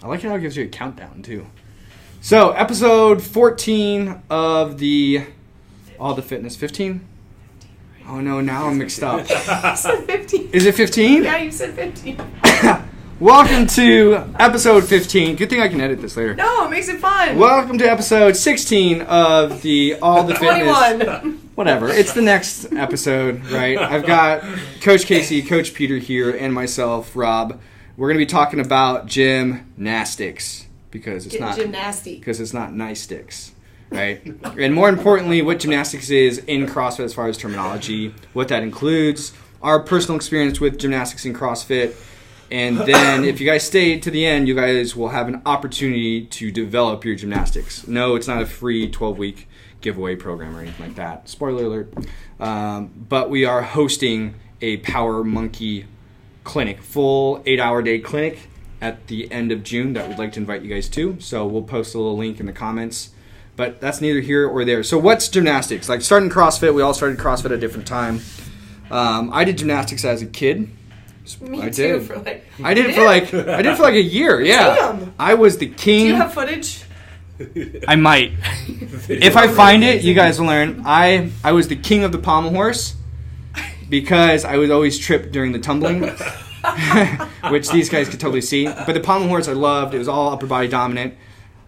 I like how it gives you a countdown, too. So, episode 14 of the All the Fitness. 15? Oh, no, now I'm mixed up. You said 15. Is it 15? Yeah, you said 15. Welcome to episode 15. Good thing I can edit this later. No, it makes it fun. Welcome to episode 16 of the All the Fitness. 21. Whatever. It's the next episode, right? I've got Coach Casey, Coach Peter here, and myself, Rob. We're going to be talking about gymnastics because it's not nice sticks, right? And more importantly, what gymnastics is in CrossFit as far as terminology, what that includes, our personal experience with gymnastics in CrossFit. And then if you guys stay to the end, you guys will have an opportunity to develop your gymnastics. No, it's not a free 12-week giveaway program or anything like that. Spoiler alert. But we are hosting a Power Monkey clinic, full 8-hour day clinic at the end of June that we'd like to invite you guys to. So we'll post a little link in the comments. But that's neither here or there. So what's gymnastics? Like starting CrossFit, we all started CrossFit at a different time. I did gymnastics as a kid. Me I too. did. I did it for like a year. Yeah. Damn. I was the king. Do you have footage? I might. If I find it, you guys will learn. I was the king of the pommel horse because I would always trip during the tumbling, which these guys could totally see. But the pommel horse I loved. It was all upper body dominant.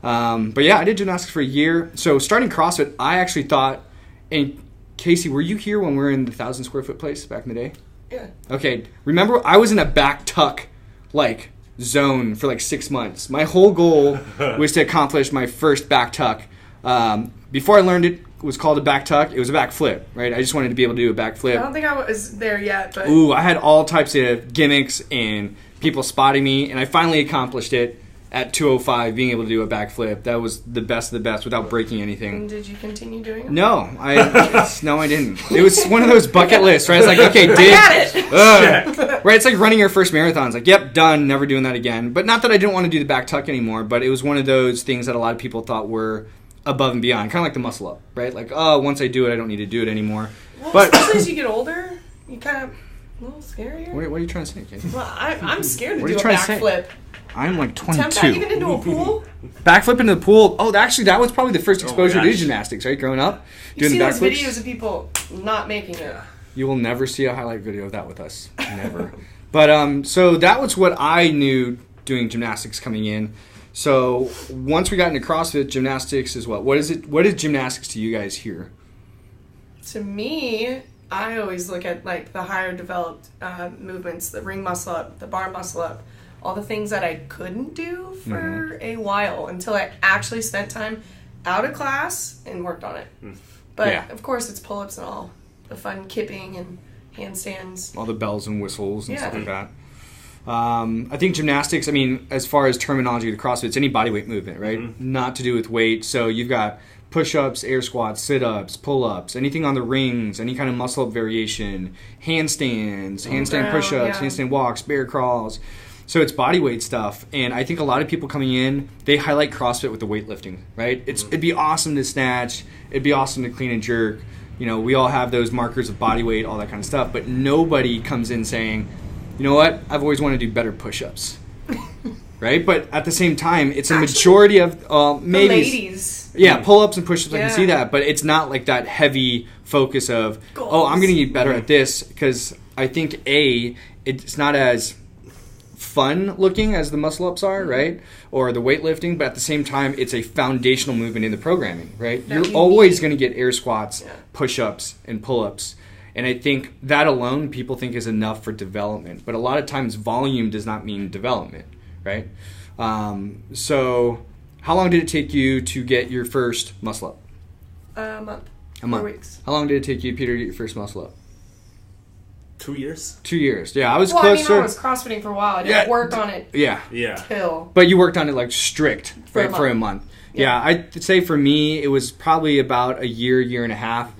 But yeah, I did gymnastics for a year. So starting CrossFit, I actually thought, and Casey, were you here when we were in the 1,000 square foot place back in the day? Yeah. Okay, remember I was in a back tuck zone for 6 months. My whole goal was to accomplish my first back tuck. Before I learned it was called a back tuck, it was a back flip, right? I just wanted to be able to do a back flip. I don't think I was there yet, but Ooh, I had all types of gimmicks and people spotting me, and I finally accomplished it at 205, being able to do a back flip. That was the best of the best without breaking anything. And did you continue doing it? No, I didn't. It was one of those bucket lists, right? It's like, okay, I got it. Right, it's like running your first marathon. It's like, yep, done, never doing that again. But not that I didn't want to do the back tuck anymore, but it was one of those things that a lot of people thought were above and beyond, kind of like the muscle up, right? Like, oh, once I do it, I don't need to do it anymore. Well, but especially as you get older, you kind of a little scarier. What are you trying to say, Katie? Well, I'm scared to What are do you a trying to say? backflip. I'm like 22. Attempt that even into a pool? Backflip into the pool. Oh, actually, that was probably the first exposure to gosh. gymnastics, right? Growing up, You've doing seen the those backflips. videos of people not making it. You will never see a highlight video of that with us. Never. But so that was what I knew doing gymnastics coming in. So once we got into CrossFit, gymnastics is what? What is it? What is gymnastics to you guys here? To me, I always look at the higher developed movements, the ring muscle up, the bar muscle up, all the things that I couldn't do for a while until I actually spent time out of class and worked on it. But Yeah. of course, it's pull-ups and all the fun kipping and handstands. All the bells and whistles and Yeah. stuff like that. I think gymnastics, as far as terminology of the CrossFit, it's any bodyweight movement, right? Mm-hmm. Not to do with weight. So you've got push-ups, air squats, sit-ups, pull-ups, anything on the rings, any kind of muscle-up variation, handstands, handstand push-ups, handstand walks, bear crawls. So it's bodyweight stuff. And I think a lot of people coming in, they highlight CrossFit with the weightlifting, right? It'd be awesome to snatch. It'd be awesome to clean and jerk. You know, we all have those markers of body weight, all that kind of stuff. But nobody comes in saying, you know what, I've always wanted to do better push-ups. Right? But at the same time, it's a majority of maybe... The ladies. Yeah, pull-ups and push-ups, I can Yeah. see that. But it's not like that heavy focus of, Goals. oh, I'm going to get better at this. Because I think, it's not as fun looking as the muscle-ups are, right? Or the weightlifting. But at the same time, it's a foundational movement in the programming, right? That You're always going to get air squats, push-ups, and pull-ups. And I think that alone people think is enough for development. But a lot of times volume does not mean development, right? So how long did it take you to get your first muscle up? A month. A month. 4 weeks. How long did it take you, Peter, to get your first muscle up? 2 years? 2 years. Yeah, I was I closer. was crossfitting for a while. I didn't work on it Yeah. till. But you worked on it strict For a for a month. Yeah. I'd say for me it was probably about a year and a half.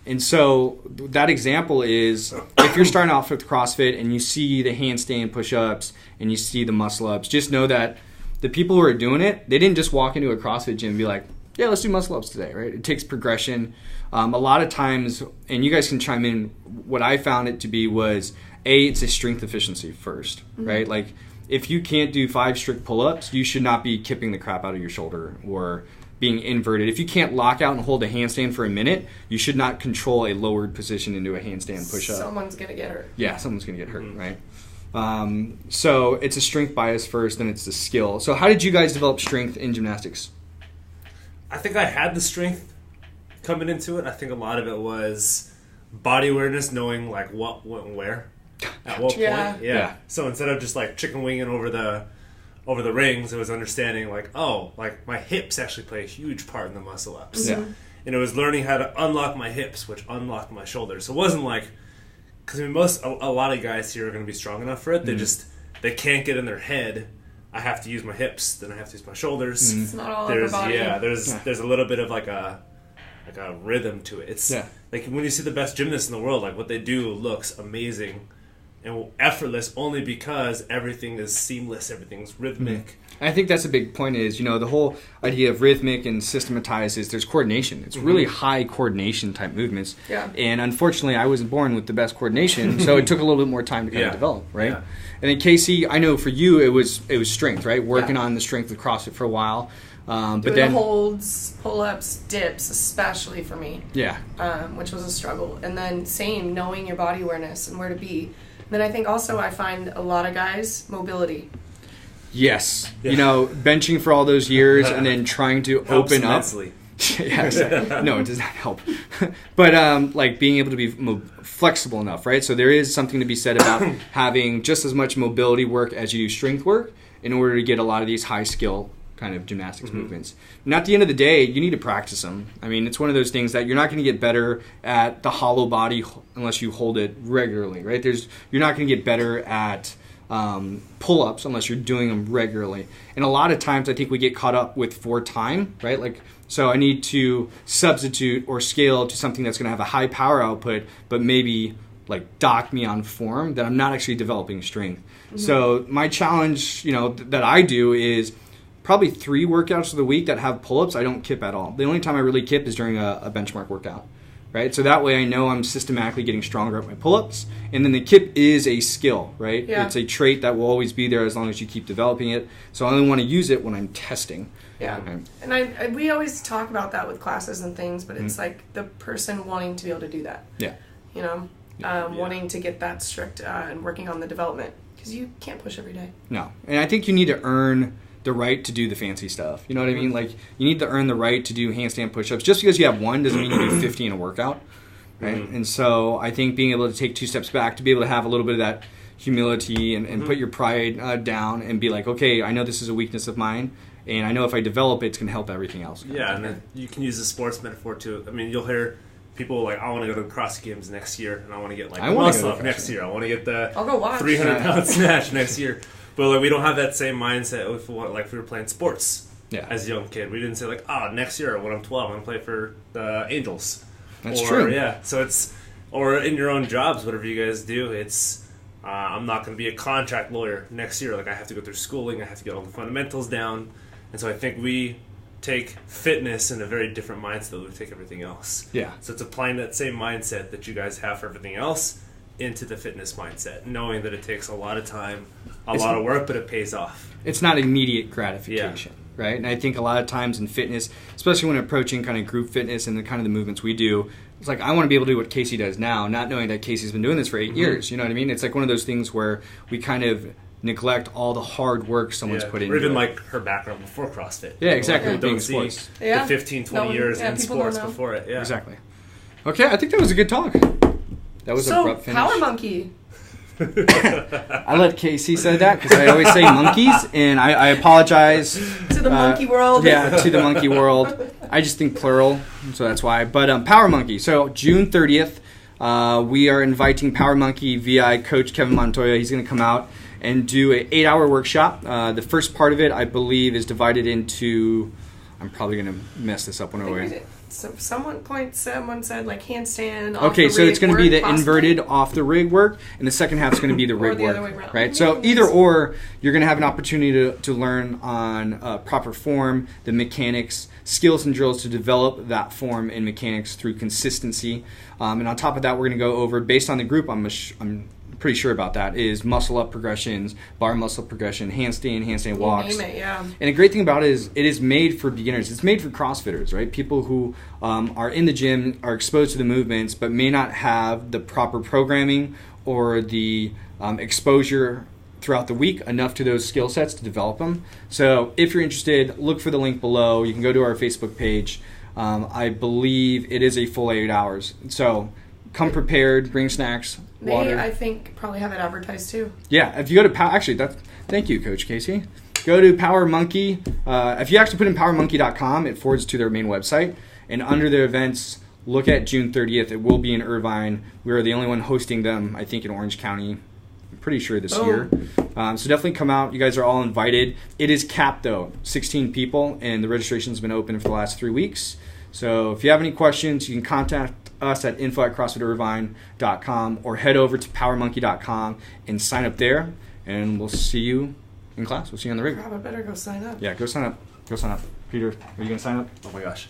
And so that example is if you're starting off with CrossFit and you see the handstand push-ups and you see the muscle-ups, just know that the people who are doing it, they didn't just walk into a CrossFit gym and be like, yeah, let's do muscle-ups today, right? It takes progression. A lot of times, and you guys can chime in, what I found it to be was, it's a strength efficiency first, right? Like if you can't do 5 strict pull-ups, you should not be kipping the crap out of your shoulder or being inverted. If you can't lock out and hold a handstand for a minute, you should not control a lowered position into a handstand push-up. Someone's going to get hurt. Yeah, someone's going to get hurt, right? So it's a strength bias first, then it's the skill. So how did you guys develop strength in gymnastics? I think I had the strength coming into it. I think a lot of it was body awareness, knowing like what went where at what point. Yeah. So instead of just like chicken winging over the rings, it was understanding like, oh, like my hips actually play a huge part in the muscle ups. Yeah. And it was learning how to unlock my hips, which unlocked my shoulders. So it wasn't like, because I mean, a lot of guys here are going to be strong enough for it. They can't get in their head, I have to use my hips, then I have to use my shoulders. It's not all upper body. Yeah, there's a little bit of like a rhythm to it. It's like when you see the best gymnasts in the world, like what they do looks amazing and effortless only because everything is seamless, everything's rhythmic. And I think that's a big point is, the whole idea of rhythmic and systematized is there's coordination. It's really high coordination type movements. Yeah. And unfortunately, I wasn't born with the best coordination, so it took a little bit more time to kind of develop, right? Yeah. And then Casey, I know for you it was strength, right? Working on the strength of CrossFit for a while. But Doing then holds, pull-ups, dips, especially for me. Yeah. Which was a struggle. And then same, knowing your body awareness and where to be. And then I think also I find a lot of guys, mobility. Yes. Benching for all those years and then trying to Helps open immensely. up. Yeah, exactly. No, it does not help. But like being able to be flexible enough, right? So there is something to be said about having just as much mobility work as you do strength work in order to get a lot of these high skill kind of gymnastics movements. And at the end of the day, you need to practice them. I mean, it's one of those things that you're not going to get better at the hollow body unless you hold it regularly, right? You're not going to get better at pull-ups unless you're doing them regularly. And a lot of times I think we get caught up with for time, right? Like, so I need to substitute or scale to something that's going to have a high power output, but maybe like dock me on form that I'm not actually developing strength. So my challenge, that I do is probably 3 workouts of the week that have pull-ups, I don't kip at all. The only time I really kip is during a benchmark workout, right? So that way I know I'm systematically getting stronger at my pull-ups. And then the kip is a skill, right? Yeah. It's a trait that will always be there as long as you keep developing it. So I only want to use it when I'm testing. Yeah. Okay. And we always talk about that with classes and things, but it's like the person wanting to be able to do that. Yeah. Wanting to get that strict and working on the development. Because you can't push every day. No. And I think you need to earn the right to do the fancy stuff. You know what I mean? Like, you need to earn the right to do handstand push-ups. Just because you have one doesn't mean you do 50 in a workout, right? And so I think being able to take 2 steps back, to be able to have a little bit of that humility and put your pride down and be like, okay, I know this is a weakness of mine, and I know if I develop it, it's going to help everything else. Yeah, and then you can use the sports metaphor too. I mean, you'll hear people like, I want to go to the CrossFit Games next year, and I want to get like muscle up next year. I want to get the 300-pound snatch next year. But like, we don't have that same mindset if we were playing sports as a young kid. We didn't say like, next year when I'm 12, I'm going to play for the Angels. That's true. Yeah, so or in your own jobs, whatever you guys do, it's, I'm not going to be a contract lawyer next year. Like, I have to go through schooling. I have to get all the fundamentals down. And so I think we take fitness in a very different mindset than we take everything else. Yeah. So it's applying that same mindset that you guys have for everything else into the fitness mindset, knowing that it takes a lot of time, a lot of work, but it pays off. It's not immediate gratification, right? And I think a lot of times in fitness, especially when approaching kind of group fitness and the kind of the movements we do, it's like, I want to be able to do what Casey does now, not knowing that Casey's been doing this for 8 years. You know what I mean? It's like one of those things where we kind of neglect all the hard work someone's put into it. Or even like her background before CrossFit. Yeah, exactly. Like, don't see the 15, 20 years in sports before it. Yeah. Exactly. Okay, I think that was a good talk. That was a abrupt finish. Power monkey. I let Casey say that because I always say monkeys, and I apologize. To the monkey world. Yeah, to the monkey world. I just think plural, so that's why. But Power Monkey. So June 30th, we are inviting Power Monkey VI coach Kevin Montoya. He's going to come out and do an 8-hour workshop. The first part of it, I believe, is divided into, I'm probably going to mess this up one way. So someone said like handstand. Okay, so it's going to be the inverted off the rig work, and the second half is going to be the rig work, right? So either or, you're going to have an opportunity to learn on proper form, the mechanics, skills and drills to develop that form and mechanics through consistency. And on top of that, we're going to go over, based on the group, I'm pretty sure about that, is muscle up progressions, bar muscle progression, handstand walks. You name it, yeah. And the great thing about it is it is made for beginners. It's made for CrossFitters, right? People who are in the gym, are exposed to the movements, but may not have the proper programming or the exposure throughout the week enough to those skill sets to develop them. So if you're interested, look for the link below. You can go to our Facebook page. I believe it is a full 8 hours. So come prepared, bring snacks, water. I think probably have it advertised too. Yeah, if you go to thank you, Coach Casey. Go to Power Monkey. If you actually put in powermonkey.com, it forwards to their main website. And under their events, look at June 30th. It will be in Irvine. We are the only one hosting them, I think, in Orange County. I'm pretty sure this year. So definitely come out. You guys are all invited. It is capped, though, 16 people, and the registration's been open for the last 3 weeks. So if you have any questions, you can contact us at info@crossfitirvine.com or head over to powermonkey.com and sign up there, and we'll see you in class. We'll see you on the rig. I better go sign up. Yeah, go sign up. Go sign up. Peter, are you going to sign up? Oh my gosh.